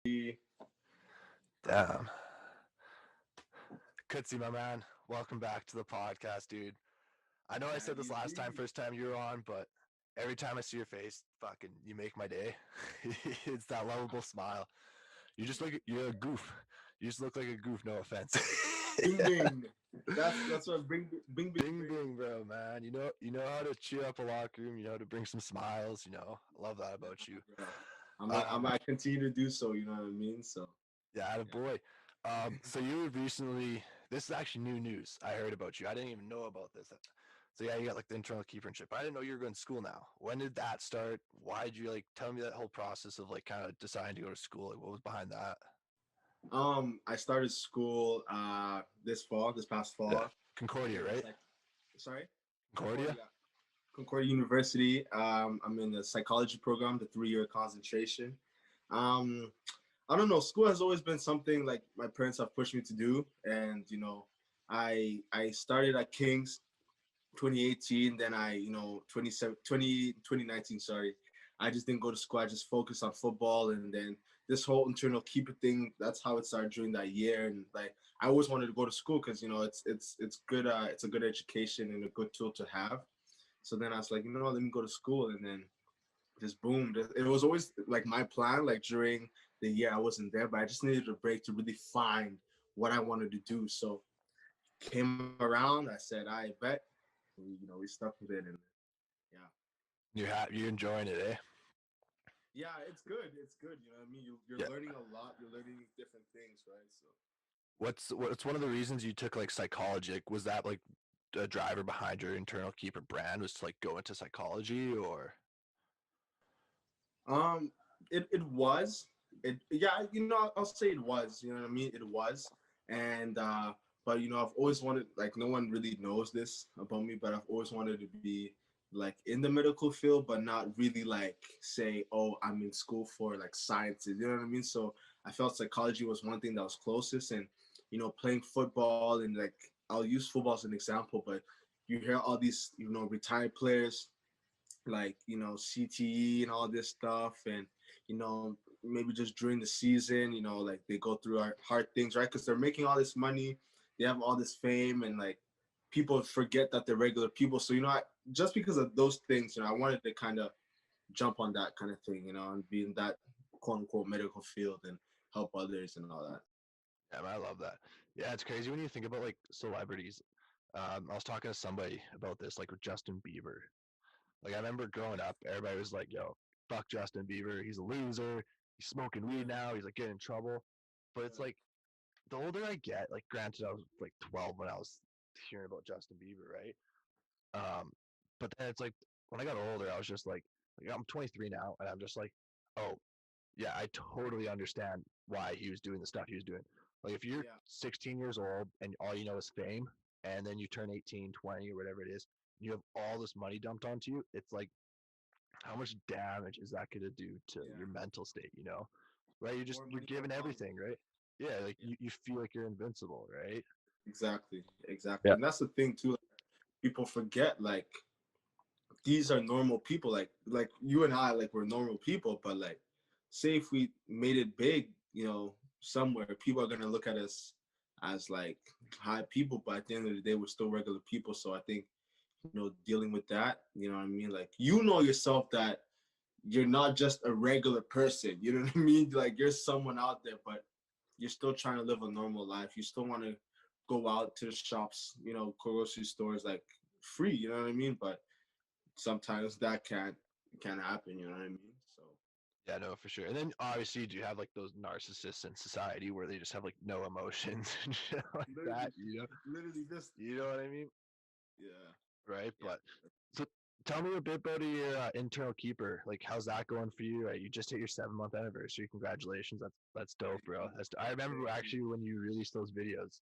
Damn. Kutsi, my man, welcome back to the podcast, dude. I know I said this last time, first time you were on, but every time I see your face, fucking, you make my day. It's that lovable smile. You're a goof. You just look like a goof, no offense. Bing bing. That's what bing bing Bing bing, bro, man. You know how to cheer up a locker room, you know how to bring some smiles, I love that about you. bro. I continue to do so. You know what I mean? So Yeah, a boy. So you recently, this is actually new news. I heard about you. I didn't even know about this. So yeah, you got like the internal keepership. I didn't know you were going to school now. When did that start? Why did you tell me that whole process of kind of deciding to go to school? Like what was behind that? I started school this past Yeah, fall. Concordia, right? Sorry, Concordia. Concordia University. I'm in the psychology program, the 3-year concentration. Um, I don't know. School has always been something like my parents have pushed me to do, and I started at King's 2018. Then 2019. Sorry, I just didn't go to school. I just focused on football, and then this whole internal keeper thing. That's how it started during that year. And I always wanted to go to school because it's good. It's a good education and a good tool to have. So then I was like, let me go to school, and then just boom. It was always like my plan. Like during the year I wasn't there, but I just needed a break to really find what I wanted to do. So came around. I said, I bet. We stuck with it, and yeah, You enjoying it, eh? yeah, it's good. It's good. You know what I mean? You're Yeah. learning a lot. You're learning different things, right? So What's one of the reasons you took psychology? Like, was that a driver behind your internal keeper brand was to go into psychology or? um, it was it yeah. I'll say it was. You know what I mean? It was, and but I've always wanted, like, no one really knows this about me, but I've always wanted to be like in the medical field, but not really like say, oh, I'm in school for like sciences. You know what I mean? So I felt psychology was one thing that was closest, and playing football, and like I'll use football as an example, but you hear all these retired players like CTE and all this stuff, and maybe just during the season, like they go through hard things, right? Because they're making all this money, they have all this fame, and like people forget that they're regular people. So just because of those things, I wanted to kind of jump on that kind of thing, and be in that quote unquote medical field and help others and all that. Yeah, man, I love that. Yeah, it's crazy when you think about celebrities. I was talking to somebody about this, with Justin Bieber. I remember growing up, everybody was like, "Yo, fuck Justin Bieber. He's a loser. He's smoking weed now. He's getting in trouble." But it's the older I get, granted, I was 12 when I was hearing about Justin Bieber, right? But then it's when I got older, I was just I'm 23 now, and I'm just oh, yeah, I totally understand why he was doing the stuff he was doing. If you're Yeah. 16 years old and all you know is fame, and then you turn 18, 20, or whatever it is, and you have all this money dumped onto you, it's how much damage is that going to do to Yeah. your mental state, Right? More You're money, more giving problems. everything, right? Yeah, Yeah. you feel like you're invincible, right? Exactly. Yeah. And that's the thing too. Like, people forget, like, these are normal people. Like you and I, like, we're normal people, but like, say if we made it big, somewhere, people are gonna look at us as like high people, but at the end of the day, we're still regular people. So I think, dealing with that, you know what I mean? Like, yourself that you're not just a regular person, you know what I mean? Like, you're someone out there, but you're still trying to live a normal life. You still want to go out to the shops, grocery stores, like, free, you know what I mean? But sometimes that can't happen, you know what I mean? So Yeah, no, for sure. And then obviously, do you have those narcissists in society where they just have no emotions and shit like literally, that? literally just You know what I mean? yeah, Right. yeah. But so tell me a bit about your internal keeper. How's that going for you? You just hit your 7-month anniversary. Congratulations. That's dope, bro. I remember Thank you. actually when you released those videos.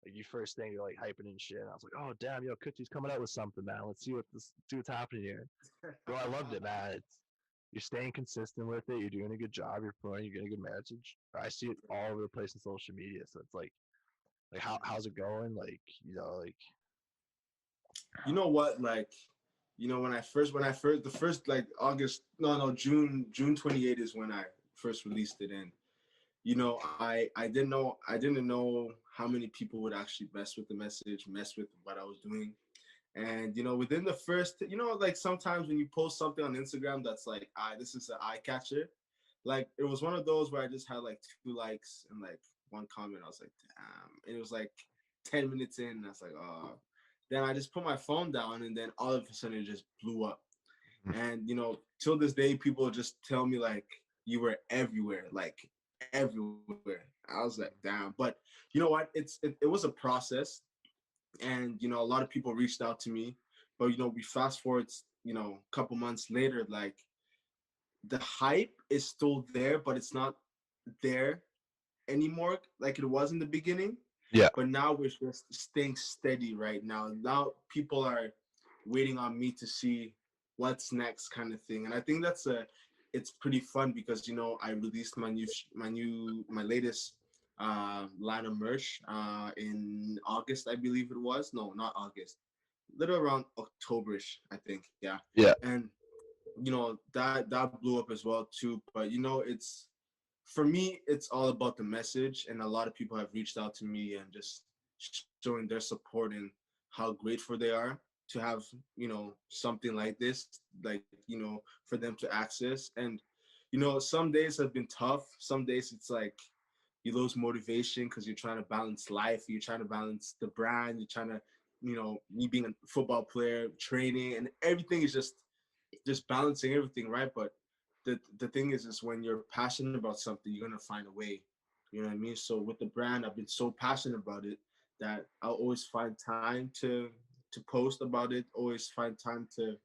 You first thing you're hyping and shit. And I was like, oh damn, yo, Kuchi's coming out with something, man. Let's see what's happening here. Bro, I loved it, man. You're staying consistent with it. You're doing a good job. You're promoting. You're getting a good message. I see it all over the place on social media. So it's how's it going? You know what? Like, when I first the first, like, August, no, June 28th is when I first released it in. I didn't know how many people would actually mess with the message, mess with what I was doing. And within the first, like sometimes when you post something on Instagram that's like, this is an eye catcher. Like it was one of those where I just had like 2 likes and like one comment. I was like, damn. And it was like 10 minutes in, and I was like, oh. Then I just put my phone down, and then all of a sudden it just blew up. And till this day, people just tell me like, you were everywhere, like everywhere. I was like, damn. But you know what? It was a process, and a lot of people reached out to me. But we fast forward, a couple months later, like the hype is still there, but it's not there anymore like it was in the beginning. Yeah. But now we're just staying steady right now. Now people are waiting on me to see what's next, kind of thing. And I think it's pretty fun because I released my latest line of merch in August, I believe it was. No, not August. Little around Octoberish, I think. Yeah. Yeah. And that blew up as well too. But it's for me, it's all about the message, and a lot of people have reached out to me and just showing their support and how grateful they are to have something like this, like for them to access. And some days have been tough. Some days it's like you lose motivation because you're trying to balance life, you're trying to balance the brand, you're trying to me being a football player, training, and everything is just balancing everything, right? But the thing is when you're passionate about something, you're gonna find a way. You know what I mean? So with the brand, I've been so passionate about it that I'll always find time to post about it. Always find time to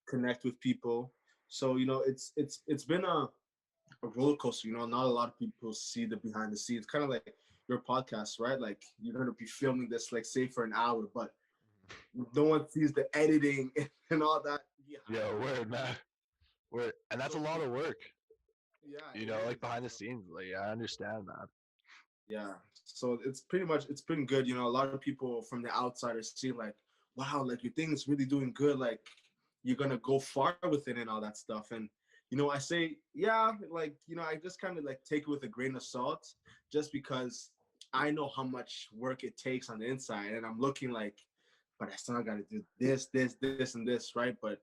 connect with people. So it's been a roller coaster. Not a lot of people see the behind the scenes. Kind of like your podcast, right? Like you're gonna be filming this, like say for an hour, but no one sees the editing and all that Yeah, behind it. word, man. Word. And that's a So lot of work, yeah, it like is. behind the scenes. Like, I understand that. Yeah. So it's been good. A lot of people from the outside are seeing like, wow, like your thing is really doing good. Like you're gonna go far with it and all that stuff. And I say, yeah, like, I just kind of like take it with a grain of salt just because I know how much work it takes on the inside. And I'm looking like, but I still gotta do this, and this, right? But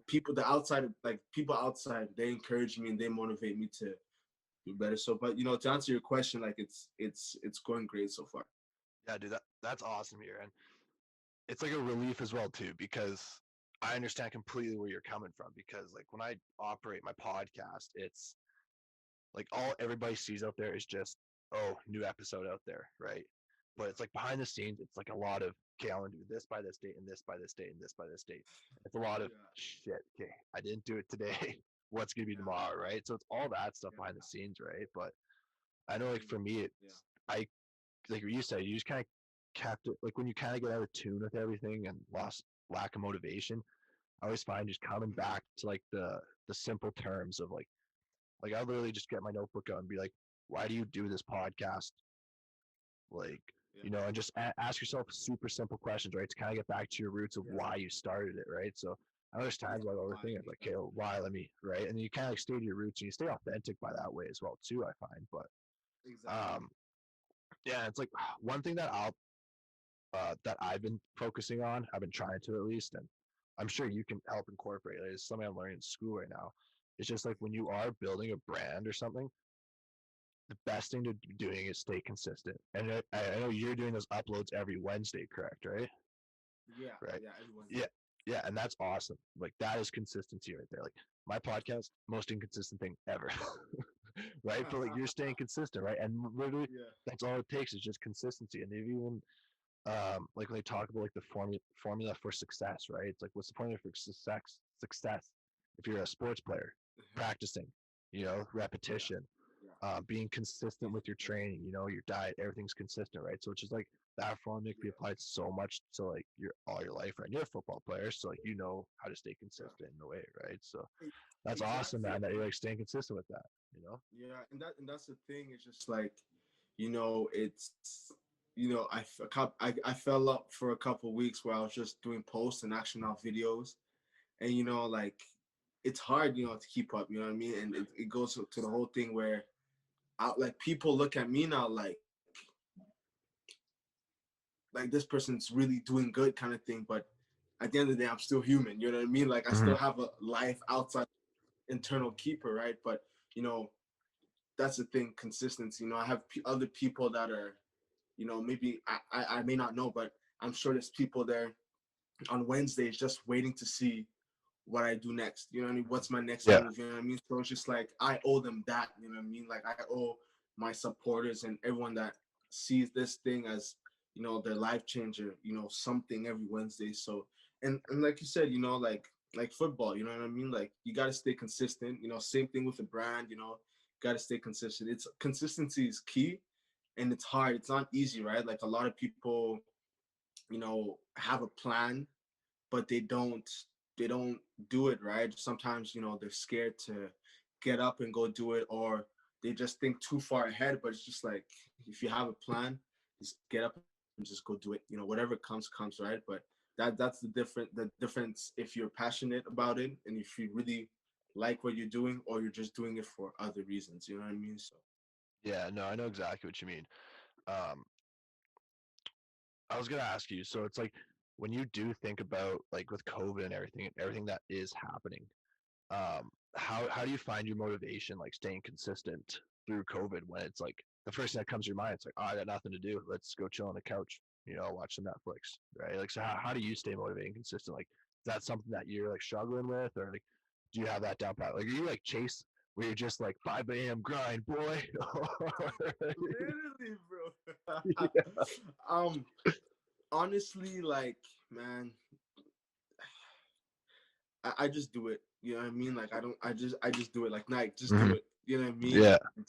people, the outside, like people outside, they encourage me and they motivate me to do better. So, but to answer your question, like it's going great so far. Yeah, dude, that's awesome here. And it's like a relief as well too, because I understand completely where you're coming from. Because like when I operate my podcast, it's like all everybody sees out there is just, oh, new episode out there, right? But it's like behind the scenes, it's like a lot of, okay, I want to do this by this date and this by this date and this by this date. It's a lot of Yeah, shit. Okay, I didn't do it today. What's gonna be yeah, tomorrow, right? So it's all that stuff behind the yeah, scenes, right? But I know, like for me, yeah, it's I like you said, you just kind of kept it, like when you kind of get out of tune with everything and lost lack of motivation. I always find just coming back to like the simple terms of like I'll literally just get my notebook out and be like, why do you do this podcast? Like, yeah, and just ask yourself super simple questions, right? To kind of get back to your roots of yeah, why you started it, right? So I know there's yeah. times where I Why? overthink it, like, okay, well, why? Let me, right? And then you kind of like stay to your roots and you stay authentic by that way as well, too, I find. But Exactly. um, yeah, it's like one thing that I've been focusing on, I've been trying to at least, and I'm sure you can help incorporate it. It's something I'm learning in school right now. It's just like when you are building a brand or something, the best thing to be doing is stay consistent. And I know you're doing those uploads every Wednesday, correct? Right? Yeah, Right. yeah. Everyone's Yeah. Yeah. And that's awesome. Like that is consistency right there. Like my podcast, most inconsistent thing ever. Right. But like you're staying consistent, right? And literally yeah, that's all it takes is just consistency. And they've even like when they talk about like the formula for success, right? It's like what's the formula for success if you're a sports player? Practicing, yeah, repetition, yeah, being consistent with your training, your diet, everything's consistent, right? So it's just like that formula can be yeah, applied so much to like your all your life, right? And you're a football player, so like how to stay yeah. consistent in a way, right? So that's awesome, Exactly. man, that you're like staying consistent with that. Yeah, and that's the thing. It's just like, it's I fell up for a couple of weeks where I was just doing posts and action out videos, and like it's hard, to keep up. You know what I mean? And it goes to the whole thing where like people look at me now like this person's really doing good kind of thing, but at the end of the day, I'm still human. You know what I mean? Like I Hmm. still have a life outside internal keeper, right? But you know, that's the thing, consistency. You know, I have other people that are, you know, maybe I may not know, but I'm sure there's people there on Wednesdays just waiting to see what I do next. You know what I mean? What's my next Yeah. move? You know what I mean? So it's just like I owe them that. You know what I mean? Like I owe my supporters and everyone that sees this thing as, you know, their life changer. You know, something every Wednesday. So and like you said, you know, like football. You know what I mean? Like you got to stay consistent. You know, same thing with the brand. You know, got to stay consistent. It's consistency is key, and it's hard. It's not easy, right? Like a lot of people, you know, have a plan but they don't do it right. Sometimes, you know, they're scared to get up and go do it, or they just think too far ahead. But it's just like if you have a plan, just get up and just go do it. You know, whatever comes, right? But that's the difference if you're passionate about it and if you really like what you're doing, or you're just doing it for other reasons. You know what I mean? So Yeah. No, I know exactly what you mean. Um, I was gonna ask you. So it's like when you do think about like with COVID and everything that is happening. How do you find your motivation, like staying consistent through COVID when it's like the first thing that comes to your mind, it's like, oh, I got nothing to do. Let's go chill on the couch, watch some Netflix, right? Like, so how do you stay motivated and consistent? Like, is that something that you're like struggling with, or like, do you have that down pat? Like, are you like Chase, where you're just like 5 a.m. grind, boy? literally, bro. Yeah. um, honestly, like, man, I just do it. You know what I mean? Like I don't I just do it. Like Nike, just do Hmm. it. You know what I mean? Yeah. And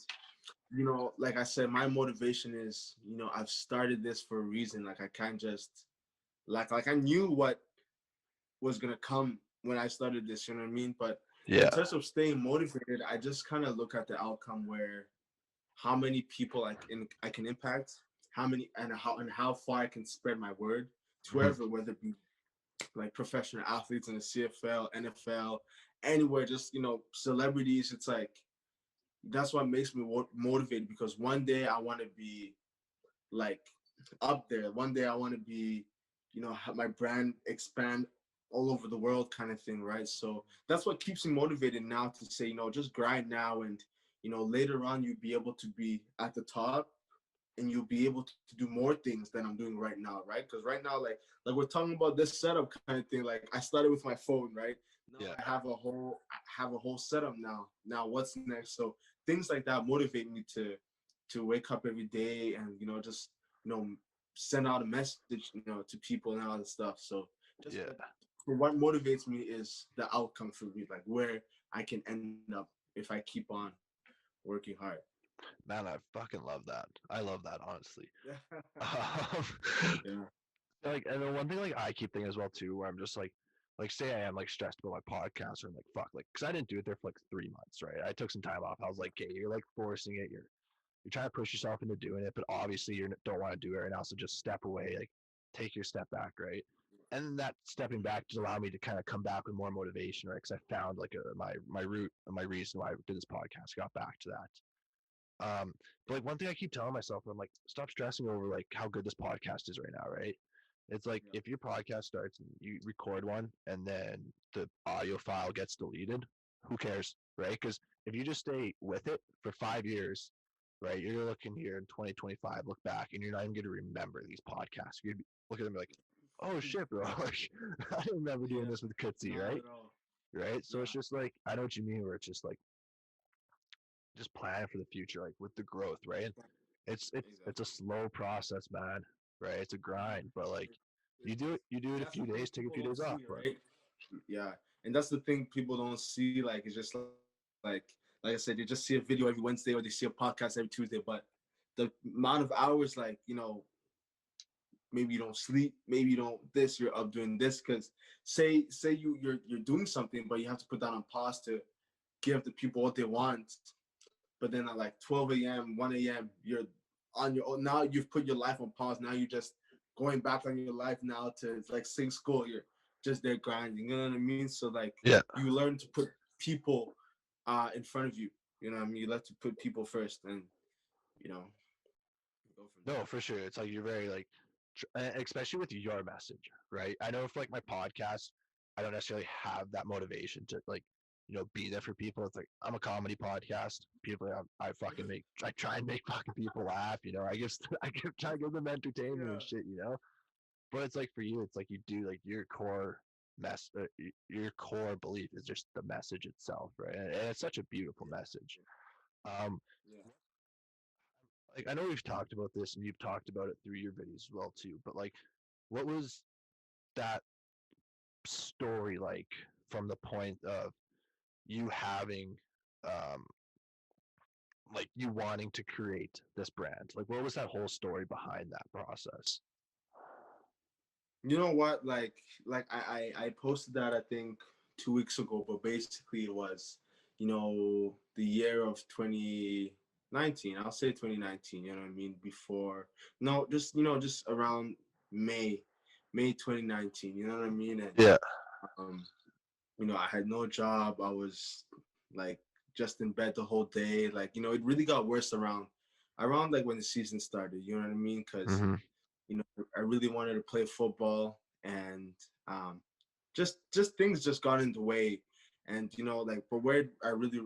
you know, like I said, my motivation is, you know, I've started this for a reason. Like I can't just like I knew what was gonna come when I started this, you know what I mean? But in Yeah. terms of staying motivated, I just kind of look at the outcome where how many people I can impact, how many and how far I can spread my word to Hmm. whoever, whether it be like professional athletes in the CFL, NFL, anywhere, just you know, celebrities. It's like that's what makes me motivated because one day I want to be like up there. One day I want to be, you know, have my brand expand all over the world, kind of thing, right? So that's what keeps me motivated now to say, you know, just grind now, and you know, later on you'll be able to be at the top and you'll be able to do more things than I'm doing right now, right? Because right now, like we're talking about this setup kind of thing. Like I started with my phone, right? Now Yeah. I have a whole setup now. Now what's next? So things like that motivate me to wake up every day and you know just you know send out a message you know to people and all that stuff. So just Yeah. like what motivates me is the outcome for me, like where I can end up if I keep on working hard. Man, I fucking love that. I love that, honestly. Yeah. Um, like, and then one thing like I keep thinking as well too, where I'm just like say I am like stressed about my podcast, or I'm like fuck, like because I didn't do it there for like 3 months, right? I took some time off. I was like, okay, you're like forcing it. You're trying to push yourself into doing it, but obviously you don't want to do it right now. So just step away, like take your step back, right? And that stepping back just allowed me to kind of come back with more motivation, right? Because I found like my root and my reason why I did this podcast. Got back to that. But like one thing I keep telling myself, I'm like, stop stressing over like how good this podcast is right now, right? It's like Yeah. if your podcast starts and you record one and then the audio file gets deleted, who cares, right? Because if you just stay with it for 5 years, right, you're looking here in 2025, look back, and you're not even going to remember these podcasts. You're gonna look at them and be like, oh shit, bro, like, I don't remember doing Yeah, this with Kutsi, not right? at all. Right. So Yeah, it's just like I know what you mean, where it's just like just plan for the future, like with the growth, right? It's a exactly. slow process, man. Right? It's a grind, but like you do it And a that's the few thing days, take a people few don't days off, see, but right? Yeah, and that's the thing people don't see. Like it's just like I said, they just see a video every Wednesday or they see a podcast every Tuesday, but the amount of hours, like you know, maybe you don't sleep, maybe you don't this, you're up doing this because say you're doing something, but you have to put that on pause to give the people what they want. But then at like 12 a.m., 1 a.m., you're on your own. Now you've put your life on pause. Now you're just going back on your life now to like sing school. You're just there grinding. You know what I mean? So like yeah, you learn to put people in front of you. You know what I mean? You like to put people first. And you know, go from No, there. for sure. It's like you're very like, especially with your message, right? I know for like my podcast, I don't necessarily have that motivation to like, be there for people. It's like I'm a comedy podcast. People, I fucking make, I try and make fucking people laugh. I guess I try to give them entertainment and Yeah, shit. But it's like for you, it's like you do like your core your core belief is just the message itself, right? And it's such a beautiful yeah, message. Um, yeah. like I know we've talked about this and you've talked about it through your videos as well too, but like what was that story like from the point of you having um like you wanting to create this brand? Like what was that whole story behind that process? You know what? Like I posted that I think 2 weeks ago, but basically it was, the year of 2019. I'll say 2019. You know what I mean? Before, no, just around May, May 2019. You know what I mean? And Yeah. um, I had no job. I was like just in bed the whole day. Like, it really got worse around like when the season started. You know what I mean? Because Mm-hmm. I really wanted to play football, and um, just things just got in the way. And like, but where I really,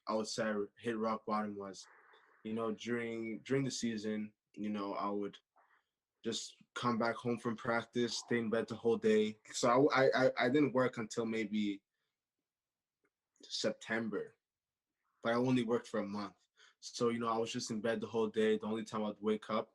I would say I hit rock bottom was, during the season, I would just come back home from practice, stay in bed the whole day. So I didn't work until maybe September, but I only worked for a month. So I was just in bed the whole day. The only time I'd wake up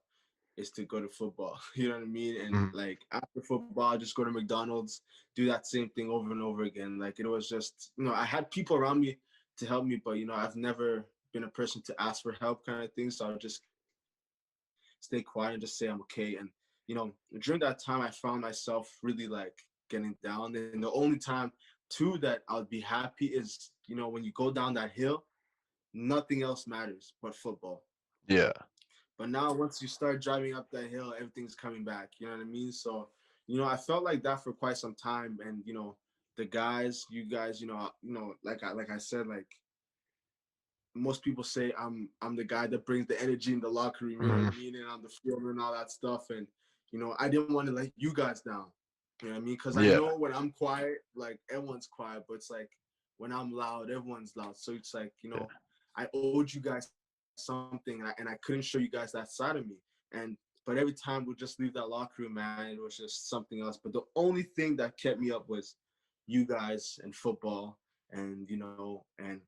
is to go to football. You know what I mean? And Mm-hmm. like after football, I just go to McDonald's, do that same thing over and over again. Like it was just, I had people around me to help me, but I've never been a person to ask for help kind of thing. So I would just stay quiet and just say I'm okay. And during that time, I found myself really like getting down. And the only time too that I would be happy is when you go down that hill, nothing else matters but football. Yeah. But now once you start driving up that hill, everything's coming back. You know what I mean? So, I felt like that for quite some time. And the guys, you guys, like I said, like most people say I'm the guy that brings the energy in the locker room, you know what Mm-hmm. I mean? And on the field and all that stuff. And, I didn't want to let you guys down. You know what I mean? Because I Yeah. know when I'm quiet, like everyone's quiet, but it's like when I'm loud, everyone's loud. So it's like, Yeah. I owed you guys something, and I couldn't show you guys that side of me. And but every time we just leave that locker room, man, it was just something else. But the only thing that kept me up was you guys and football, and and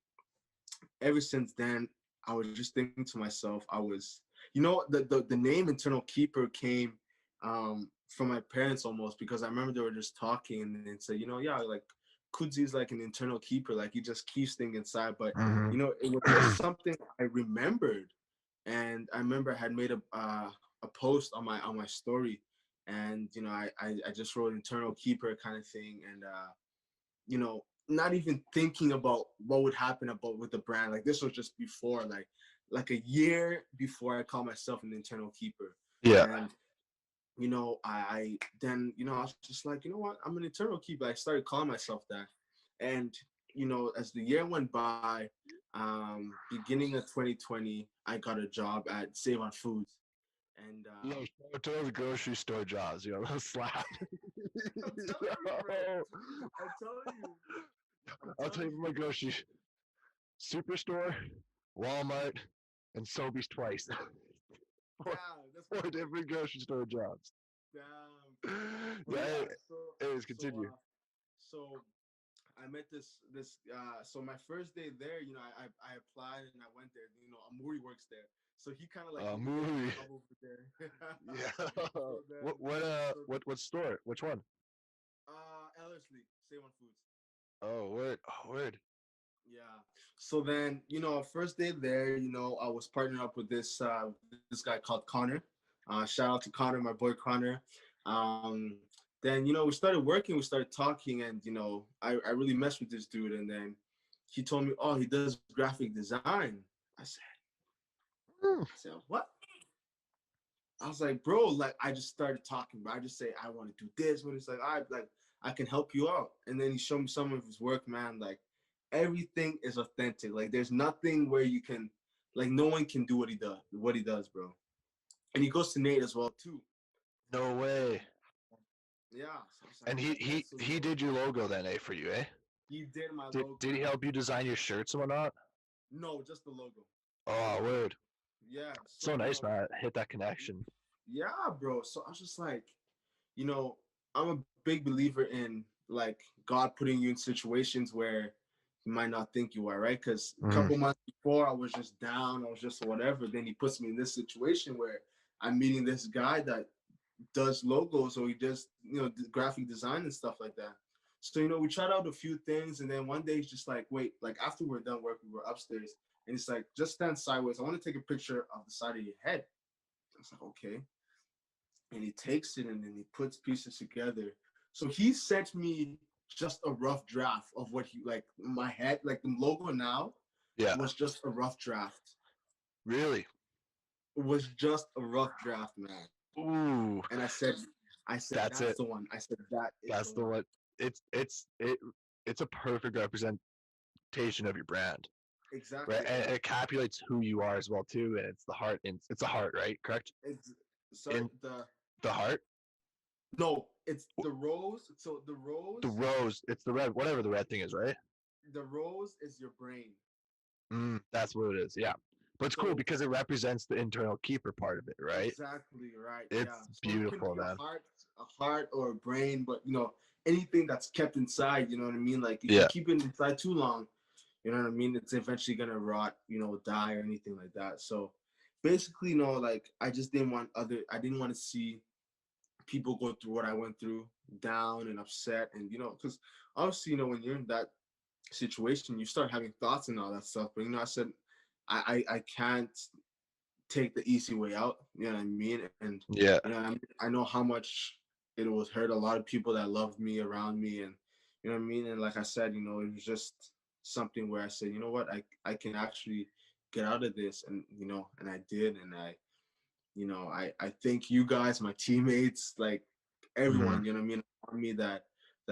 ever since then, I was just thinking to myself, the name Internal Keeper came from my parents almost, because I remember they were just talking and then said, yeah, like Kudzi's like an internal keeper, like he just keeps things inside. But Mm-hmm. it was just something I remembered, and I remember I had made a post on my story, and I just wrote internal keeper kind of thing, and not even thinking about what would happen about with the brand. Like this was just before, like a year before I called myself an internal keeper. Yeah. And I then I was just like, what, I'm an internal keeper. I started calling myself that. And as the year went by, beginning of 2020, I got a job at Save on Foods. And Yo, shout out to those grocery store jobs, those slap. I'm telling you, bro. I'm telling you. I'm I'll tell telling you my you. grocery superstore, Walmart, and Sobeys twice. four, Damn, that's four perfect. different grocery store jobs. Damn. But Yeah, yeah, anyways, continue. so I met so my first day there, I applied and I went there. Amuri works there, so he kind of like gave me a Movie. job over there. Yeah. So then, so What store? Which one? Ellerslie, Save on Foods. Oh, word. Oh, word. Yeah. So then, first day there, I was partnering up with this guy called Connor. Shout out to Connor, my boy Connor. Then we started working, we started talking, and I really messed with this dude. And then he told me, oh, he does graphic design. I said, Hmm. what? I was like, bro, like I just started talking, but I just say I want to do this. But it's like, I can help you out. And then he showed me some of his work, man. Like everything is authentic. Like there's nothing where you can Like no one can do what he does, bro. And he goes to Nate as well too. No way. Yeah, so I was like, And he oh, he that's so he dope. did your logo then, eh, for you, eh? He did my Did logo. he help you design your shirts and whatnot? No, just the logo. Oh, word. Yeah. So So nice, man. Hit that connection. yeah, bro. So I was just like, you know, I'm a big believer in like God putting you in situations where you might not think you are, right? Because a Mm, couple months before I was just down, I was just whatever. Then he puts me in this situation where I'm meeting this guy that does logos or he does, graphic design and stuff like that. So, we tried out a few things and then one day he's just like, wait, like after we're done work, we were upstairs and it's like, just stand sideways. I want to take a picture of the side of your head. I was like, okay. And he takes it and then he puts pieces together. So he sent me just a rough draft of what he like my head, like the logo now yeah. was just a rough draft. Really? It was just a rough draft, man. Ooh, And I said, that's that's it. the one. I said, that is the That's the one. one. It's a perfect representation of your brand, right? Exactly. And And it encapsulates who you are as well too. And it's the heart. It's the heart, right? Correct. it's sorry, In the heart, it's the rose. So the the rose, rose. It's the red. Whatever the red thing is, right? is your brain. That's what it is. Yeah. But it's cool So because it represents the internal keeper part of it, right? exactly right. Yeah. It's So it could beautiful, be man. a heart or a brain, but anything that's kept inside, you know what I mean? Like if you Yeah. keep it inside too long, you know what I mean? It's eventually gonna rot, die or anything like that. So basically, like I didn't want to see people go through what I went through, down and upset, and because obviously, when you're in that situation, you start having thoughts and all that stuff. But I said, I can't take the easy way out. You know what I mean? And Yeah. I know how much it was hurt a lot of people that loved me around me, and you know what I mean. And like I said, it was just something where I said, you know what, I can actually get out of this, and and I did, and I thank you guys, my teammates, like Hmm. everyone, around me that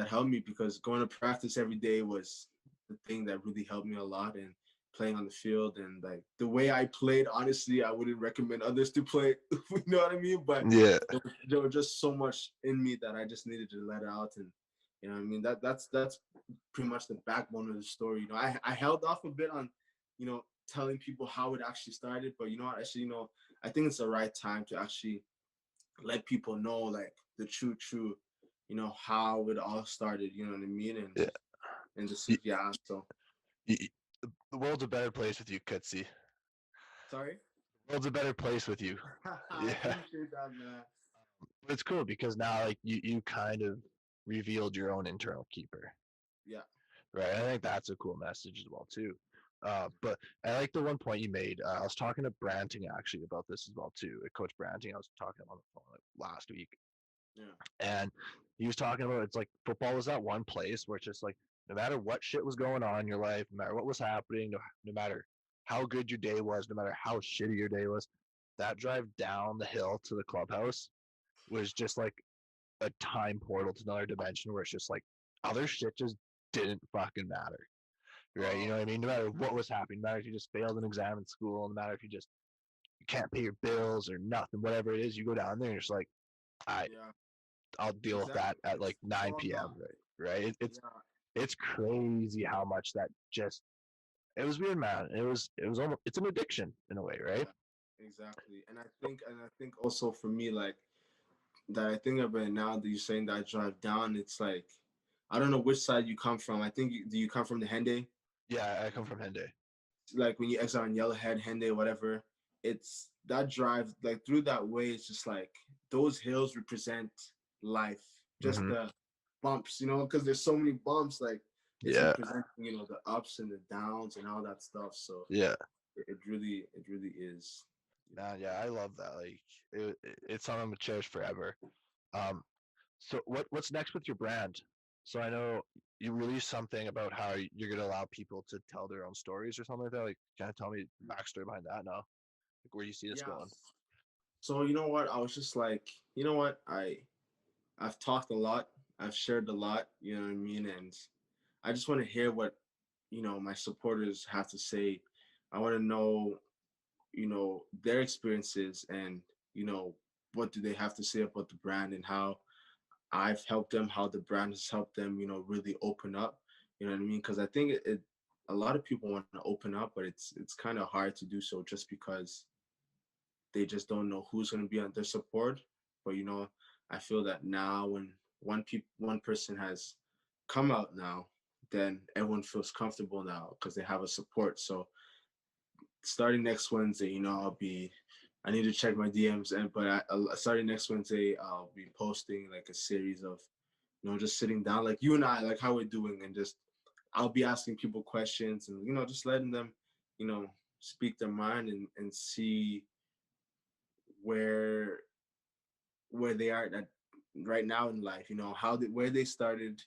helped me because going to practice every day was the thing that really helped me a lot and playing on the field and like the way I played, honestly, I wouldn't recommend others to play, you know what I mean? But Yeah. there was just so much in me that I just needed to let out and you know what I mean? That's pretty much the backbone of the story. I held off a bit on, telling people how it actually started, but you know what, actually, I think it's the right time to actually let people know like the true, how it all started. You know what I mean? Yeah. And this Y- is yeah. So y- the world's a better place with you, Kutsi. sorry. The world's a better place with you. I Yeah. appreciate that, man. But it's cool because now like you kind of revealed your own internal keeper, Yeah. right? I think that's a cool message as well too. But I like the one point you made. I was talking to Branting actually about this as well too. Coach Branting, I was talking on the phone like last week, Yeah. and he was talking about it's like football was that one place where it's just like no matter what shit was going on in your life, no matter what was happening, no matter how good your day was, no matter how shitty your day was, that drive down the hill to the clubhouse was just like a time portal to another dimension where it's just like other shit just didn't fucking matter. Right? You know Oh, what I mean? No matter what was happening, no matter if you just failed an exam in school, no matter if you can't pay your bills or nothing, whatever it is, you go down there and you're just like, I yeah. I'll deal with that Exactly. at It's like 9 all p.m. God. Right? Yeah. It's crazy how much that just it was weird, man. It was almost it's an addiction in a way, right? Yeah. Exactly. And I think also for me, like that I think of it now that you're saying that I drive down, it's like I don't know which side you come from. I think do you come from the Henday? Yeah, I come from Henday. Like when you exit on Yellowhead, Henday, whatever, it's that drive like through that way. It's just like those hills represent life. Just Hmm. the bumps, because there's so many bumps. Like it's Yeah, representing, the ups and the downs and all that stuff. So yeah. it really is. Man, yeah, I love that. Like, it's something I'm gonna cherish forever. Um, so what's next with your brand? So I know you released something about how you're gonna allow people to tell their own stories or something like that. Like, kind of tell me the backstory behind that now? Like, where do you see this going? Yes. So you know what? I was just like, you know what? I've talked a lot. I've shared a lot. You know what I mean? And I just want to hear what my supporters have to say. I want to know. their experiences, and what do they have to say about the brand, and how I've helped them, how the brand has helped them, really open up. You know what I mean? Because I think a lot of people want to open up, but it's kind of hard to do so just because they just don't know who's going to be on their support. But I feel that now when one person has come out now, then everyone feels comfortable now because they have a support. So starting next Wednesday, I need to check my DMs, starting next Wednesday, I'll be posting like a series of, just sitting down like you and I, like how we're doing, and just I'll be asking people questions, and just letting them, you know, speak their mind, and see where they are at right now in life. Where they started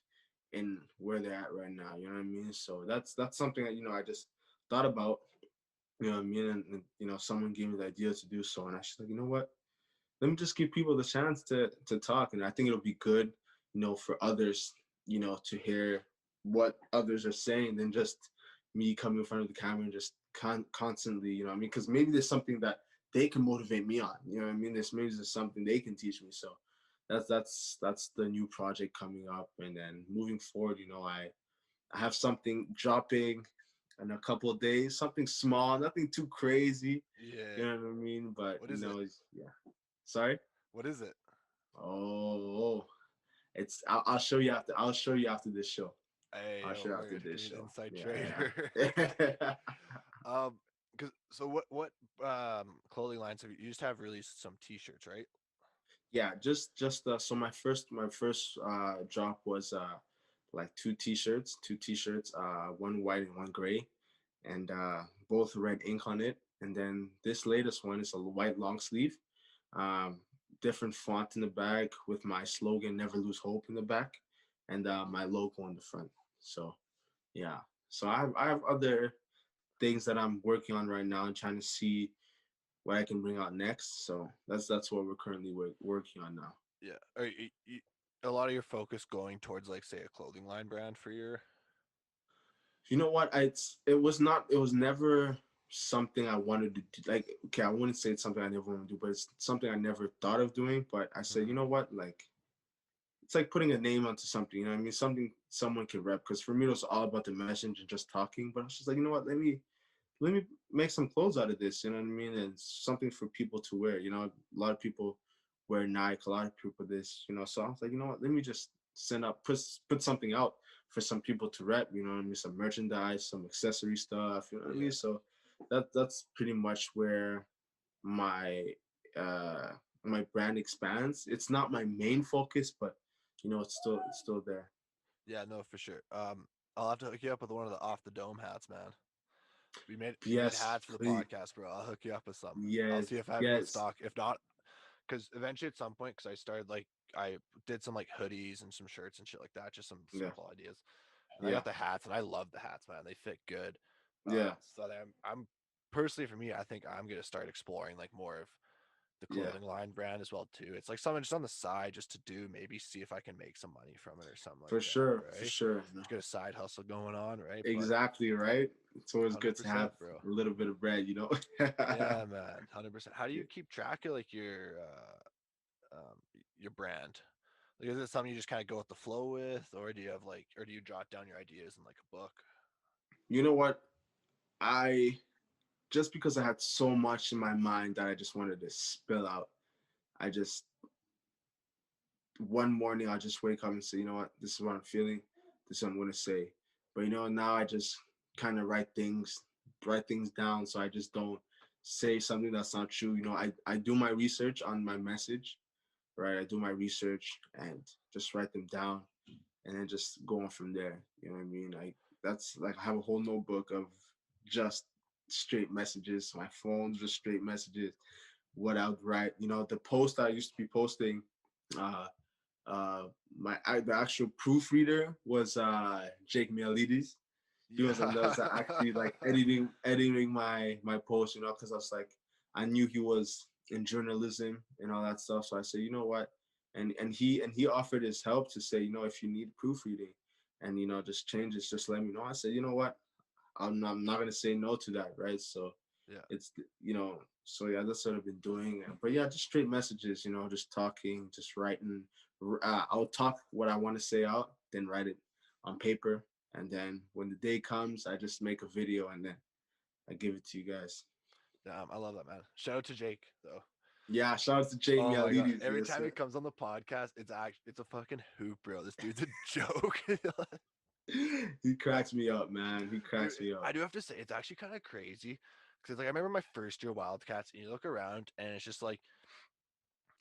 and where they're at right now. You know what I mean? So that's something that I just thought about. You know what I mean? And someone gave me the idea to do so, and I was like, you know what? Let me just give people the chance to talk, and I think it'll be good, for others, to hear what others are saying than just me coming in front of the camera and just constantly, you know what I mean? Because maybe there's something that they can motivate me on, you know what I mean? There's something they can teach me. So that's the new project coming up, and then moving forward, I have something dropping in a couple of days, something small, nothing too crazy, you Yeah. know what I mean? But What is it? yeah. Sorry. What is it? Oh, I'll show you after. I'll show you after this show. Hey, I'll yo, show you after word. Give this me an show. inside trader. Yeah. um, cause so what clothing lines have you just have released some T-shirts, right? Yeah. Just so my first drop was like two t-shirts, one white and one gray, and both red ink on it. And then this latest one is a white long sleeve, um, different font in the back with my slogan "Never Lose Hope" in the back, and my logo on the front. So yeah, so I have other things that I'm working on right now and trying to see what I can bring out next. So that's what we're currently working on now. Yeah. Are a lot of your focus going towards like say a clothing line brand for your? You know what? It was never something I wanted to do. Like, okay, I wouldn't say it's something I never want to do, but it's something I never thought of doing. But I said, you Mhm. know what? Like, it's like putting a name onto something. You know what I mean? Something someone can rep. Because for me, it was all about the message and just talking. But I was just like, you know what? Let me make some clothes out of this. You know what I mean? And something for people to wear. A lot of people wear Nike. A lot of people this. So I was like, you know what? Let me just put something out for some people to rep. You know what I mean? Some merchandise, some accessory stuff. You know what I mean? Yeah. So that's pretty much where my uh my brand expands. It's not my main focus, but it's still there. Yeah. No, for sure. I'll have to hook you up with one of the off the dome hats, man. We made Yes, hats for the please. podcast, bro. I'll hook you up with some. I'll Yes, see if I have any in yes. stock. If not, because eventually at some point, because I started like I did some like hoodies and some shirts and shit like that, just some Yeah, simple ideas. And I yeah, got the hats, and I love the hats, man. They fit good. yeah, So I'm personally for me, I think I'm gonna start exploring like more of the yeah. clothing line brand as well too. It's like something just on the side just to do, maybe see if I can make some money from it or something like For sure, that, for right? sure. No, Just get a side hustle going on, right? But exactly right. It's always good to have 100%, bro. a little bit of bread. Yeah, man, 100%. How do you keep track of like your brand? Like, is it something you just kind of go with the flow with, or do you have like, or do you jot down your ideas in like a book? You know what? I just because I had so much in my mind that I just wanted to spill out. I just one morning I'll just wake up and say, you know what, this is what I'm feeling. This is what I'm gonna say. But now I just kind of write things down, so I just don't say something that's not true. I do my research on my message, right? I do my research and just write them down, and then just go on from there. You know what I mean? Like that's like I have a whole notebook of just straight messages. My phone just straight messages. What I would write. The post I used to be posting. Uh, the actual proofreader was Jake Mialides. He was the one that was Yeah. actually like editing my post, because I was like, I knew he was in journalism and all that stuff. So I said, you know what? And he offered his help to say, if you need proofreading and just changes, just let me know. I said, you know what? I'm not gonna say no to that, right? So Yeah. It's so yeah, that's what I've been doing. But yeah, just straight messages, just talking, just writing. I'll talk what I want to say out, then write it on paper, and then when the day comes, I just make a video and then I give it to you guys. I love that, man. Shout out to Jake though. Yeah, shout out to Jamie Oh my god! Alidi. Every Yes, time he sir. comes on the podcast, it's a fucking hoop, bro. This dude's a joke. He cracks me up, man. He Dude, cracks me up. I do have to say it's actually kind of crazy because like I remember my first year Wildcats, and you look around, and it's just like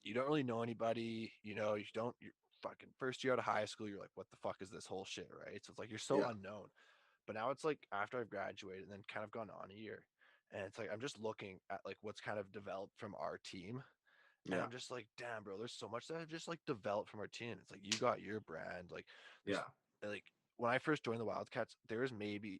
you don't really know anybody. You don't. You're fucking first year out of high school. You're like, what the fuck is this whole shit, right? So it's like you're so Yeah, unknown. But now it's like after I've graduated and then kind of gone on a year, and it's like I'm just looking at like what's kind of developed from our team, and yeah, I'm just like, damn, bro, there's so much that have just like developed from our team. It's like you got your brand, like there's yeah, like when I first joined the Wildcats, there was maybe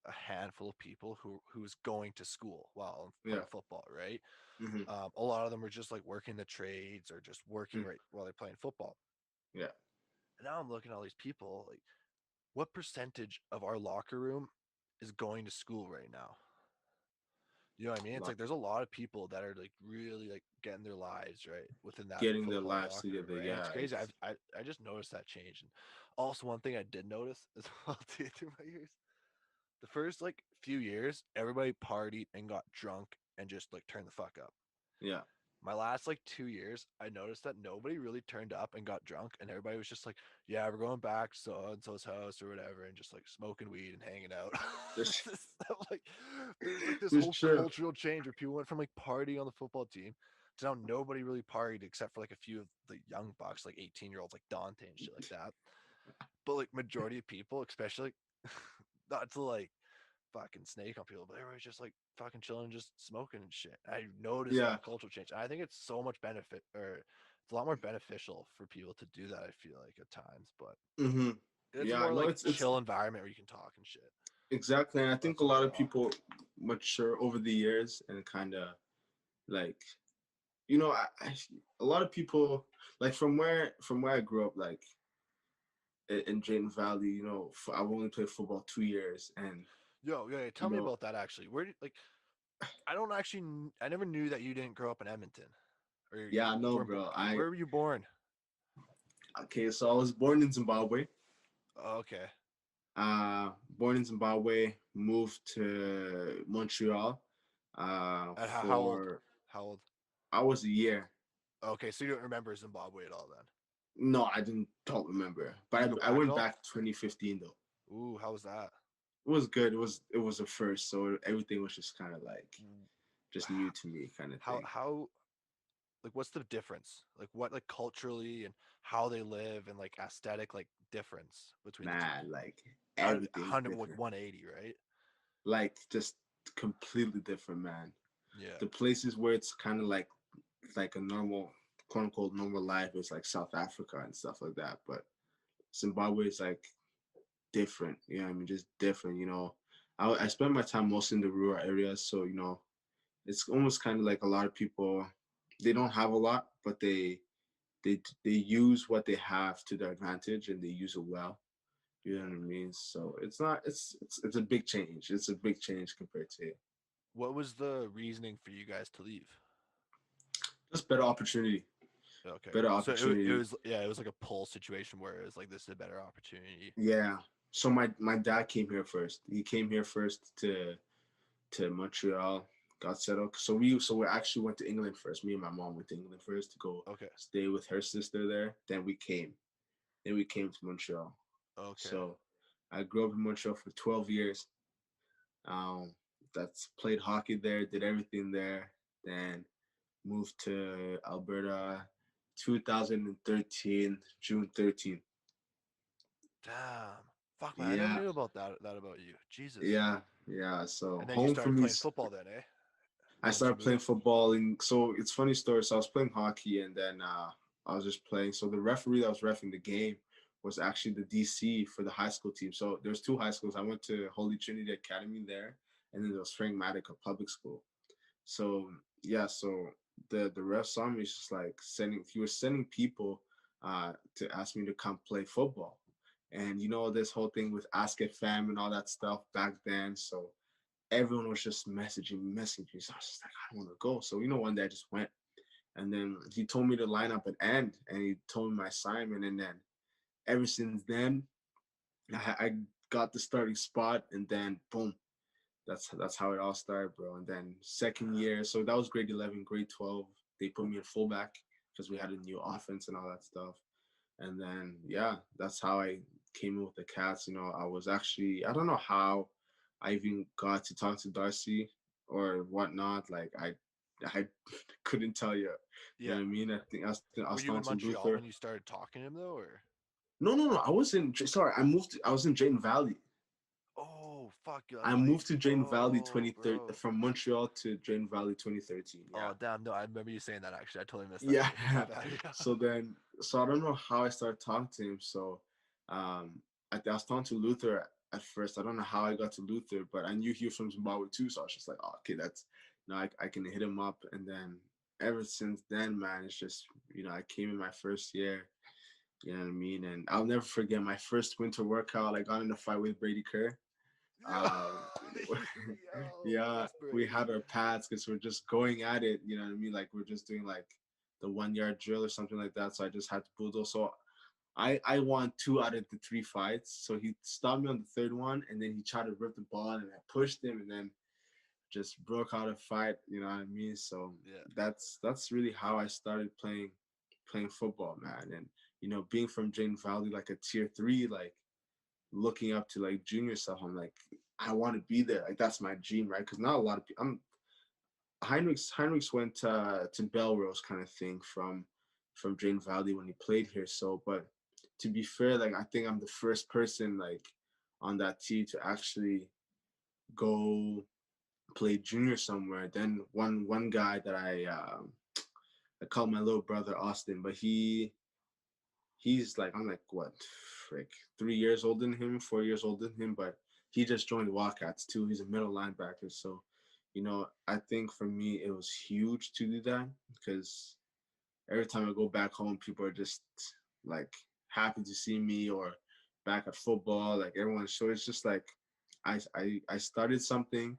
a handful of people who was going to school while yeah. playing football, right? Mm-hmm. A lot of them were just like working the trades or just working Mm, right while they're playing football. yeah, And now I'm looking at all these people, like what percentage of our locker room is going to school right now? You know what I mean? It's lot. like there's a lot of people that are like really like getting their lives right within that Getting their football lives locker room, together. right? And it's Yeah, crazy. I just noticed that change. And also one thing I did notice as well too through my years, the first like few years, everybody partied and got drunk and just like turned the fuck up. yeah. My last like 2 years, I noticed that nobody really turned up and got drunk, and everybody was just like, "Yeah, we're going back to so and so's house or whatever," and just like smoking weed and hanging out. Just Like, there's like this for whole sure. cultural change where people went from like partying on the football team to now nobody really partied except for like a few of the young bucks, like 18-year-olds like Dante and shit like that. But like majority of people, especially like, not to like fucking snake on people, but everybody's just like fucking chilling, just smoking and shit. I noticed Yeah. that cultural change. I think it's so much benefit, or it's a lot more beneficial for people to do that. I feel like at times, but Mm-hmm. it's a Yeah. more No, like it's chill environment where you can talk and shit. exactly. And I think That's a lot of overall. people mature over the years and kind of like, a lot of people like from where I grew up, like in Drayton Valley. I've only played football 2 years, and Yo, yeah, tell you me know, about that actually. Where like I don't actually, I never knew that you didn't grow up in Edmonton, or yeah, I you know, weren't. bro. I Where were you born? Okay, so I was born in Zimbabwe. Oh, okay. Born in Zimbabwe, moved to Montreal. At how old? For How old? I was a year. Okay, so you don't remember Zimbabwe at all then? No, I don't remember, Did but you go I back at went all? back 2015 though. Ooh, how was that? It was good. It was a first, so everything was just kind of like Mm, just new to me, kind of thing. how like what's the difference? Like what like culturally and how they live and like aesthetic like difference between the two? Man, like everything's 100 like different. 180, right? Like just completely different, man. Yeah. The places where it's kind of like a normal, quote unquote, normal life is like South Africa and stuff like that. But Zimbabwe is like different. I mean, just different. I spend my time most in the rural areas, so it's almost kind of like a lot of people. They don't have a lot, but they use what they have to their advantage, and they use it well. You know Yeah. what I mean? So it's not. It's a big change. It's a big change compared to What was the reasoning for you guys to leave? just better opportunity. Okay. Better So it opportunity. was, yeah, it was like a pull situation where it was like this is a better opportunity. Yeah. So my dad came here first. He came here first to Montreal, got settled. So we actually went to England first. Me and my mom went to England first to go Okay. stay with her sister there. Then we came. Then we came to Montreal. Okay. So I grew up in Montreal for 12 years. Um, that's played hockey there, did everything there. Then moved to Alberta 2013, June 13th. Damn. Fuck man, I never Yeah, knew about that about you. Jesus. yeah, yeah. So And then you home for started me. playing football then, eh? I Once you started playing moved. football, and so it's funny story. So I was playing hockey, and then I was just playing. So the referee that was refing the game was actually the DC for the high school team. So there's two high schools. I went to Holy Trinity Academy there, and then there was Frank Maddox Public School. So yeah, so the ref saw me. He's just like sending. He was sending people to ask me to come play football, and this whole thing with Ask It Fam and all that stuff back then. So everyone was just messaging me. So I was just like, I don't want to go. So one day I just went, and then he told me to line up at end, and he told me my assignment, and then ever since then, I got the starting spot, and then boom, that's how it all started, bro. And then second year, so that was grade 11, grade 12. They put me in fullback because we had a new offense and all that stuff. And then yeah, that's how I came in with the Cats. I was actually, I don't know how I even got to talk to Darcy or whatnot. Like I couldn't tell you. You know Yeah. what I mean? I Were was you talking in to Montreal Luther. when you started talking to him though, or? No. I was in. Sorry, I was in Drayton Valley. Oh fuck! I I thought you. moved to Drayton Valley Oh, 2013 bro. from Montreal to Drayton Valley 2013. Yeah. Oh damn! No, I remember you saying that actually. I totally missed that Yeah. part. My bad. Yeah. So I don't know how I started talking to him. So I was talking to Luther at first. I don't know how I got to Luther, but I knew he was from Zimbabwe too. So I was just like, oh, okay, that's I can hit him up. And then ever since then, man, it's just I came in my first year. You know what I mean? And I'll never forget my first winter workout. I got in a fight with Brady Kerr. Yo, Um, yo, yeah, that's we Brady. had our pads because we're just going at it. You know what I mean? Like we're just doing like the 1 yard drill or something like that. So I just had to bulldoze. So I won 2 out of the 3 fights. So he stopped me on the third one, and then he tried to rip the ball, and I pushed him, and then just broke out a fight. You know what I mean? So Yeah. that's really how I started playing football, man. And being from Jane Valley, like a tier 3, like looking up to like junior stuff, I'm like, I want to be there. Like that's my dream, right? Because not a lot of people. Heinrichs went to Belrose kind of thing from Drayton Valley when he played here. So, but to be fair, like I think I'm the first person like on that team to actually go play junior somewhere. Then one guy that I call my little brother Austin, but he's like, I'm like what, like 3 years older than him, 4 years older than him, but he just joined the Wildcats too. He's a middle linebacker. So, I think for me it was huge to do that because every time I go back home, people are just like happy to see me or back at football, like everyone. So it's just like I started something,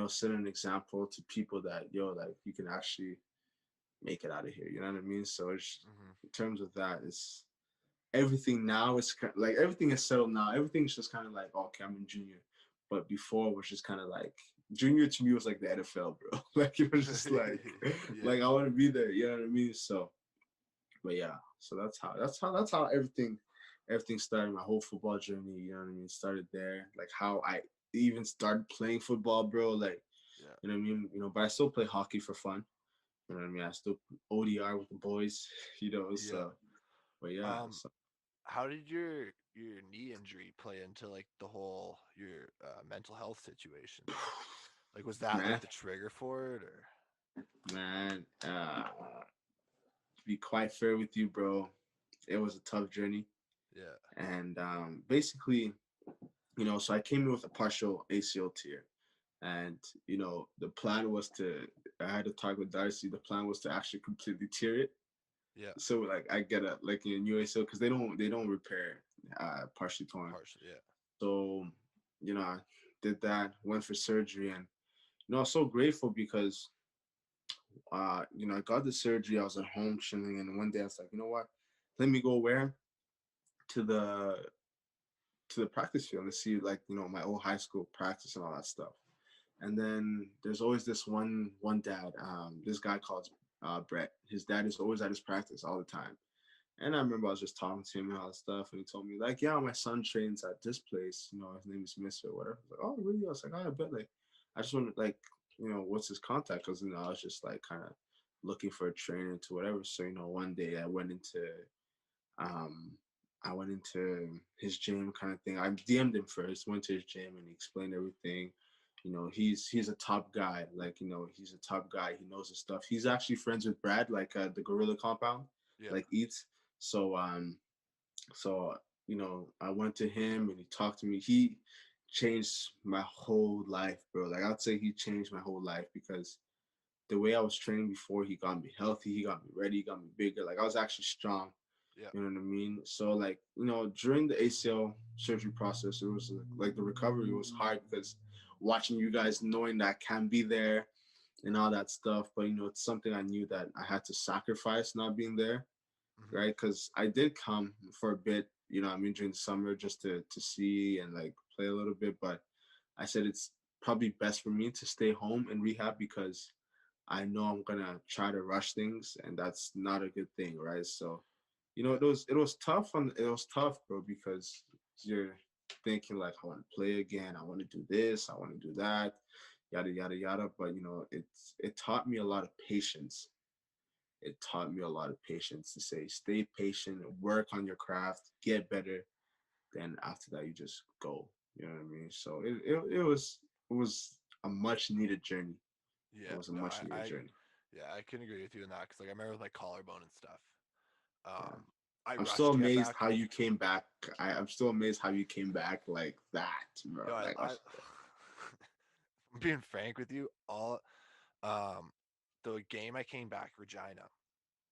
set an example to people that like you can actually make it out of here. You know what I mean? So it's Hmm. in terms of that, it's everything now is like everything is settled now. Everything's just kind of like okay, I'm in junior, but before was just kind of like junior to me was like the NFL, bro. Like it was just Yeah. like I want to be there. You know what I mean? So, but yeah, so that's how everything started. My whole football journey. You know what I mean? Started there. Like how I even started playing football, bro. Like Yeah. you know what I mean? But I still play hockey for fun. You know what I mean? I still ODR with the boys. Yeah. So but yeah, Um, so how did your knee injury play into like the whole your mental health situation? Like, was that like man, the trigger for it, or? man, to be quite fair with you, bro, it was a tough journey. Yeah. And basically, so I came in with a partial ACL tear. And, the plan was I had to talk with Darcy. The plan was to actually completely tear it. Yeah. So like I get a new ACL because they don't repair partially torn. Partially. Yeah. So, I did that, went for surgery, and I'm so grateful because I got the surgery. I was at home chilling, and one day I was like, you know what? Let me go where to the practice field and see like my old high school practice and all that stuff. And then there's always this one dad, this guy called Brett. His dad is always at his practice all the time. And I remember I was just talking to him and all that stuff, and he told me like, yeah, my son trains at this place. His name is Mister or whatever. I was like, oh really? I was like, oh, I bet. Like, I just want to like, what's his contact? Because I was just like kind of looking for a trainer to whatever. So one day um I went into his gym kind of thing. I DM'd him first, went to his gym, and he explained everything. He's a top guy. Like, he's a top guy. He knows his stuff. He's actually friends with Brad, like the Gorilla Compound, Yeah. like Eats. So I went to him and he talked to me. He changed my whole life, bro. Like I'd say he changed my whole life because the way I was training before, he got me healthy, he got me ready, he got me bigger. Like I was actually strong. Yeah. You know what I mean? So like, during the ACL surgery process, it was like the recovery was hard because watching you guys, knowing that I can be there and all that stuff. But it's something I knew that I had to sacrifice not being there, Mhm. right? Because I did come for a bit, during the summer just to see and like play a little bit. But I said it's probably best for me to stay home and rehab because I know I'm gonna try to rush things, and that's not a good thing, right? So, Yeah. it was tough bro, because you're thinking like, I want to play again, I want to do this, I want to do that, yada yada yada. But it taught me a lot of patience. It taught me a lot of patience to say, stay patient, work on your craft, get better. Then after that, you just go. You know what I mean? So it was a much needed journey. It Yeah. was a No, much needed journey. yeah, I can agree with you in that because like I remember with my collarbone and stuff. Yeah. I I'm still rushed to get amazed back. how you came back. I'm still amazed how you came back like that, bro. No, Like, I'm being frank with you. All um, the game I came back, Regina.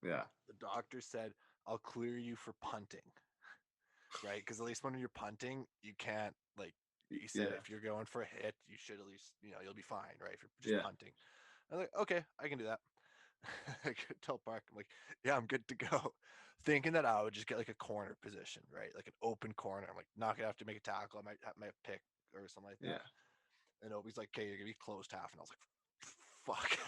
yeah, The doctor said I'll clear you for punting, right? Because at least when you're punting, you can't like. He said yeah, if you're going for a hit, you should at least you'll be fine, right? If you're just yeah, punting. I'm like, okay, I can do that. I could tell Park, I'm like, yeah, I'm good to go. Thinking that I would just get like a corner position, right? Like an open corner. I'm like, not gonna have to make a tackle. I might pick or something like yeah, that. And Obi's like, okay, you're gonna be closed half. And I was like, fuck.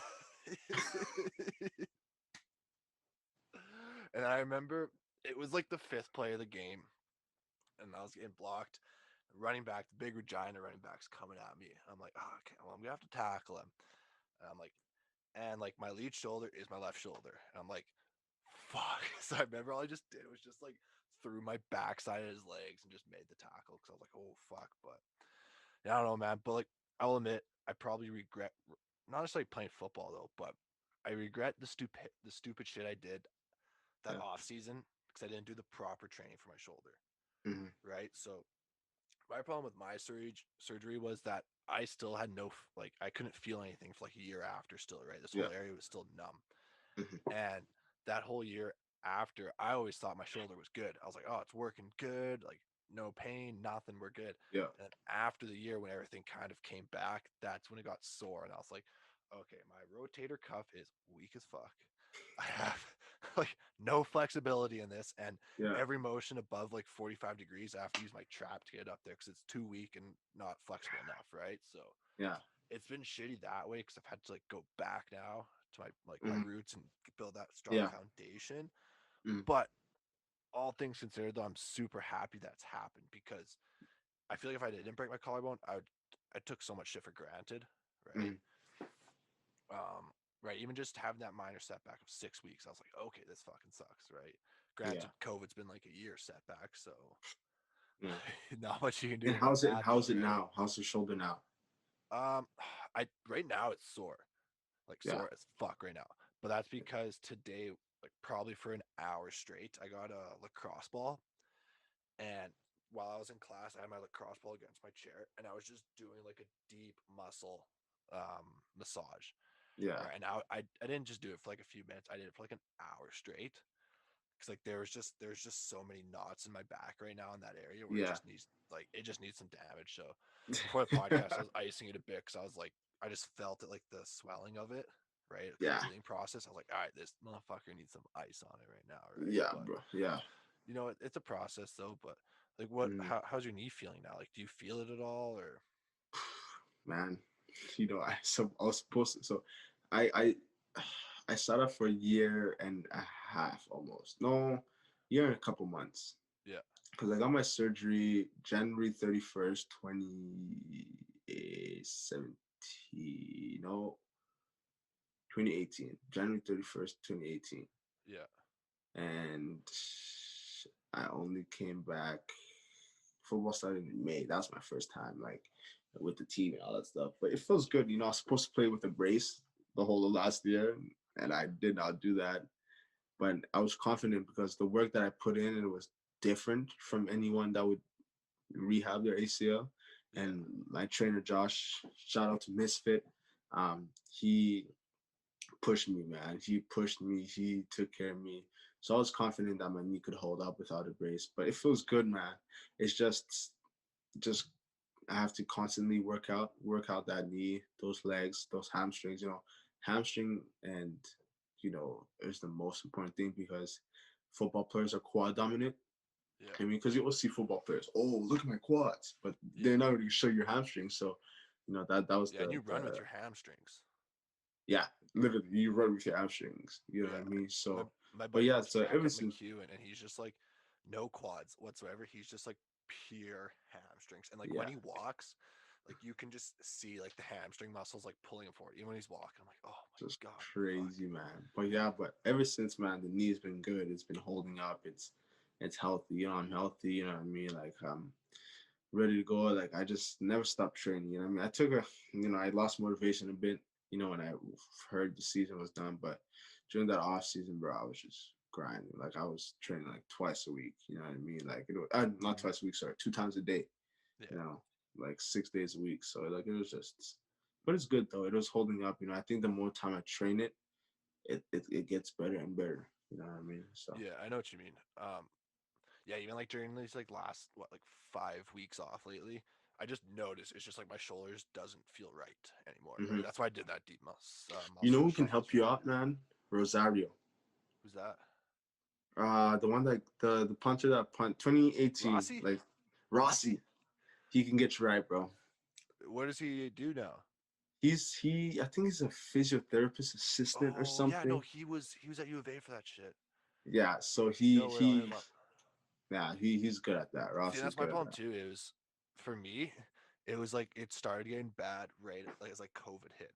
And I remember it was like the fifth play of the game, and I was getting blocked. Running back, the big Regina running back's coming at me. I'm like, oh, okay, well, I'm gonna have to tackle him. And I'm like, and like my lead shoulder is my left shoulder. And I'm like, fuck. So I remember all I just did was just like threw my backside at his legs and just made the tackle because I was like, oh fuck. But yeah, I don't know, man. But like I'll admit, I probably regret not necessarily playing football though, but I regret the stupid shit I did that yeah. off season because I didn't do the proper training for my shoulder. Hmm. Right. So my problem with my surgery was that I still had like I couldn't feel anything for like a year after still, right? This Yeah. whole area was still numb. Hmm. And that whole year after, I always thought my shoulder was good. I was like, oh, it's working good, like no pain, nothing, we're good. Yeah. And after the year when everything kind of came back, that's when it got sore. And I was like, okay, my rotator cuff is weak as fuck. I have like no flexibility in this, and Yeah. every motion above like 45 degrees, I have to use my trap to get up there because it's too weak and not flexible enough, right? So Yeah. it's been shitty that way because I've had to like go back now to my Hmm. roots and build that strong Yeah. foundation. Mm. But all things considered, though, I'm super happy that's happened because I feel like if I didn't break my collarbone, I took so much shit for granted, right? Mm. Right. Even just having that minor setback of 6 weeks, I was like, okay, this fucking sucks, right? Yeah. Granted, COVID's been like a year setback, so Yeah. not much you can do And about how's it? that, How's it right? now? How's the shoulder now? Um, I right now it's sore, like Yeah. sore as fuck right now. But that's because today, like probably for an hour straight, I got a lacrosse ball, and while I was in class, I had my lacrosse ball against my chair, and I was just doing like a deep muscle massage. Yeah. Right, and I didn't just do it for like a few minutes. I did it for like an hour straight because like there's just so many knots in my back right now in that area where Yeah. it just needs some damage. So before the podcast, I was icing it a bit because I was like I just felt it like the swelling of it, right? The Yeah. healing process. I was like, all right, this motherfucker needs some ice on it right now, right? Yeah, But bro. Yeah. it's a process though. But like, what? Mm. How's your knee feeling now? Like, do you feel it at all, or? Man, I was supposed to. So, I I sat up for a year and a half almost. No, year and a couple months. Yeah. Because I got my surgery January 31st, 2017. No, 2018. January 31st, 2018. Yeah. And I only came back. Football started in May. That was my first time, like with the team and all that stuff. But it feels good. I was supposed to play with a brace the whole of last year, and I did not do that. But I was confident because the work that I put in, it was different from anyone that would rehab their ACL. Yeah. And my trainer Josh, shout out to Misfit, he pushed me, man. He pushed me. He took care of me. So I was confident that my knee could hold up without a brace. But it feels good, man. It's just I have to constantly work out that knee, those legs, those hamstrings. Hamstring and is the most important thing because football players are quad dominant. Yeah. I mean, because you always see football players, oh, look at my quads, but they're not going to show your hamstrings. So, that was and you run with your hamstrings. yeah, literally, you run with your hamstrings. You know what I mean? My, So, my but buddy yeah, goes so back ever at since, McEwen, and he's just like no quads whatsoever. He's just like pure hamstrings, and like yeah, when he walks, like you can just see like the hamstring muscles like pulling him forward. Even when he's walking, I'm like, oh my just god, fuck. crazy, man. But yeah, but ever since, man, the knee's been good. It's been holding up. It's healthy. I'm healthy. You know what I mean? Like ready to go. Like I just never stopped training. You know what I mean? I took I lost motivation a bit. When I heard the season was done, but during that off season, bro, I was just grinding. Like I was training like twice a week. You know what I mean? Like not twice a week. Sorry, 2 times a day. Yeah. Like 6 days a week. So like it was just, but it's good though. It was holding up. I think the more time I train it, it gets better and better. You know what I mean? So Yeah, I know what you mean. Yeah, even like during these like last 5 weeks off lately, I just noticed it's just like my shoulders doesn't feel right anymore. Right, that's why I did that deep you know muscle who can shuffle. help you out, man? Rosario. Who's that? The one that the punter that punt 2018, Rossi? like Rossi. He can get you right, bro. What does he do now? I think he's a physiotherapist assistant or Oh yeah, no, something. he was at U of A for that shit. Yeah, so No way, I'll hit him up. he's good at that. See, Rossi's that's my good at problem that. too. It was for me, it was like it started getting bad right like as like COVID hit.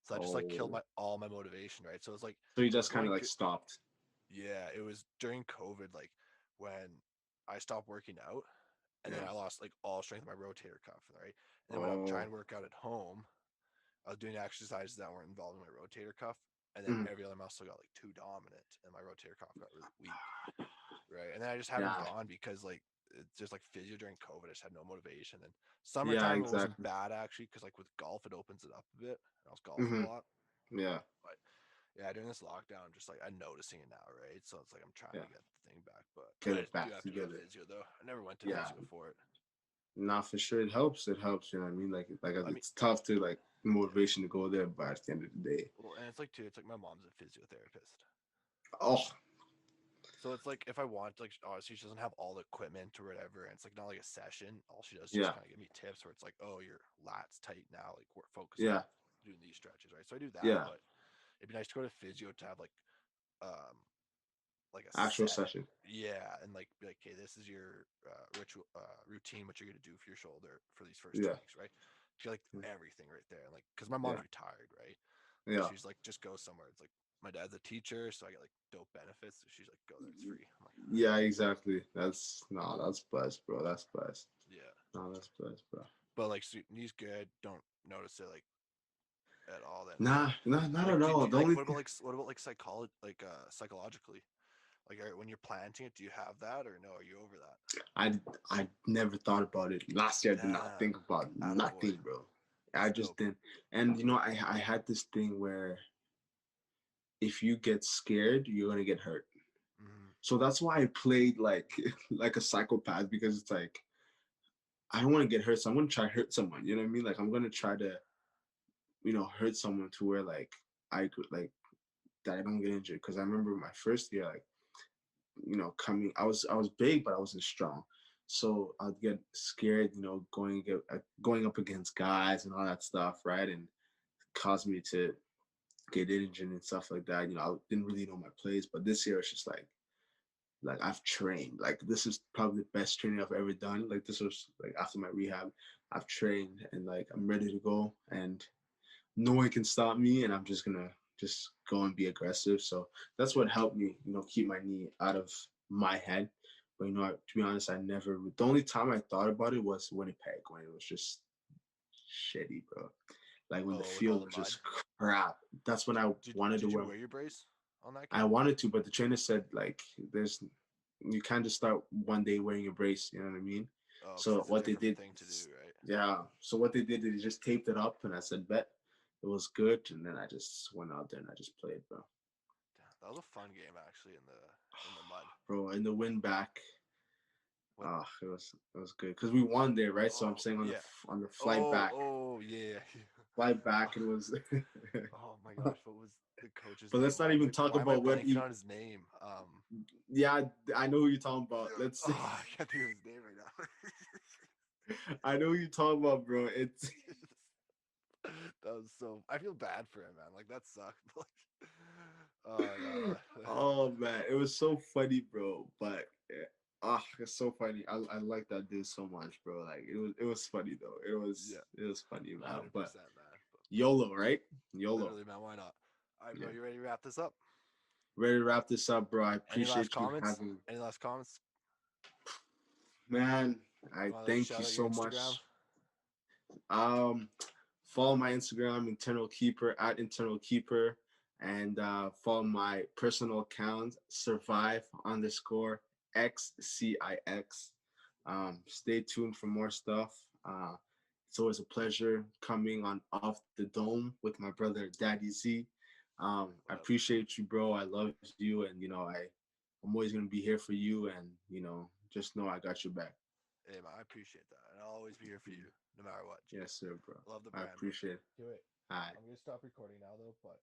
So that just like killed Oh, all my motivation, right? So it was like so he it was just kind of going like good. stopped. Yeah, it was during COVID, like when I stopped working out and then Yeah. I lost like all strength of my rotator cuff, right? And then when I'm Oh. trying to work out at home, I was doing exercises that weren't involving my rotator cuff, and then Mhm. every other muscle got like too dominant, and my rotator cuff got really weak, right? And then I just haven't Yeah. gone because like it's just like physio during COVID, I just had no motivation. And Yeah. summertime it wasn't Exactly. bad actually because like with golf it opens it up a bit. I was golfing a Hmm. lot, Yeah. but yeah, during this lockdown, just like I'm noticing it now, right? So it's like I'm trying Yeah. to get the thing back, but Get I it do back have to go to together. physio though. I never went to Yeah. physio for it. Nah, for sure. It helps. It helps. You know what I mean? Like I mean, it's tough to like yeah. motivation to go there, but at the end of the day, Well, and it's like too. It's like my mom's a physiotherapist. oh So it's like if I want, like, obviously she doesn't have all the equipment or whatever, and it's like not like a session. All she does is just yeah, kind of give me tips where it's like, oh, your lats tight now, like we're focus on yeah, doing these stretches, right? So I do that, yeah. but it'd be nice to go to physio to have um, like a Actual set, session. yeah, and like be like, okay, this is your ritual routine, what you're gonna do for your shoulder for these first two Yeah, weeks, right? Feel like everything right there, and like, cause my yeah, mom's retired, right? And yeah, she's like, just go somewhere. It's like my dad's a teacher, so I get like dope benefits. So she's like, go there, it's free. I'm like, all right, yeah. Exactly. That's no. That's blessed, bro. That's blessed. yeah. No, that's blessed, bro. But like knees good, don't notice it like at all. Then Nah, nah, not like, at all. do The like only what about thing like psychology, like psychologically, like when you're planting it, do you have that or no? Are you over that? I never thought about it. Last year I did not Damn, think about attaboy. nothing, bro. I That's just dope. didn't. And I had this thing where if you get scared, you're gonna get hurt. Mm-hmm. So that's why I played like like a psychopath because it's like I don't want to get hurt, so I'm gonna try to hurt someone. You know what I mean? Like I'm gonna try to hurt someone to where like I could like that I don't get injured. Because I remember my first year, like coming, I was big, but I wasn't strong. So I'd get scared, going up against guys and all that stuff, right? And caused me to get injured and stuff like that. I didn't really know my plays, but this year it's just like I've trained. Like this is probably the best training I've ever done. Like this was like after my rehab, I've trained and like I'm ready to go and no one can stop me and I'm just gonna just go and be aggressive. So that's what helped me, keep my knee out of my head. But to be honest, I never the only time I thought about it was Winnipeg when it was just shitty, bro. Like when the Oh, with all field the was mud. just crap. That's when I wanted to Did you wear wear your brace on that I game? wanted to, but the trainer said like there's you can't just start one day wearing a brace, you know what I mean? Oh, because So it's a what they different did, thing to do, right? yeah. So what they did, they just taped it up, and I said, "Bet it was good." And then I just went out there and I just played, bro. That was a fun game actually in the mud. Bro, in the win back, What? It was good because we won there, right? So I'm Oh, saying on yeah. on the flight back, Oh, yeah. flight back, it was. Oh my gosh, what was the coach's But name? let's not even talk Why am I about what blanking on his name? Yeah, I know who you're talking about. Let's. Oh, I can't think of his name right now. I know who you're talking about, bro. It's. That was so. I feel bad for him, man. Like that sucked. Like, oh no. Oh man, it was so funny, bro. But it's so funny. I like that dude so much, bro. Like it was funny though. Yeah, It was funny, man. 100%, But man. But YOLO, right? YOLO. literally, man. Why not? All right, bro. Yeah. You ready to wrap this up? Ready to wrap this up, bro. I Any last appreciate you comments? having me. Any last comments? Man, I Wanna thank shout you out your so much. Instagram? Follow my Instagram, Internal Keeper at Internal Keeper, and follow my personal account, survive underscore XCIX. Stay tuned for more stuff. It's always a pleasure coming on Off the Dome with my brother Daddy Z. I appreciate you, bro. I love you, and I'm always gonna be here for you, and just know I got your back. Hey, man, I appreciate that, and I'll always be here for you, no matter what. Yes, sir, bro. Love the I brand. appreciate it. Okay, wait. All right. I'm gonna stop recording now, though, but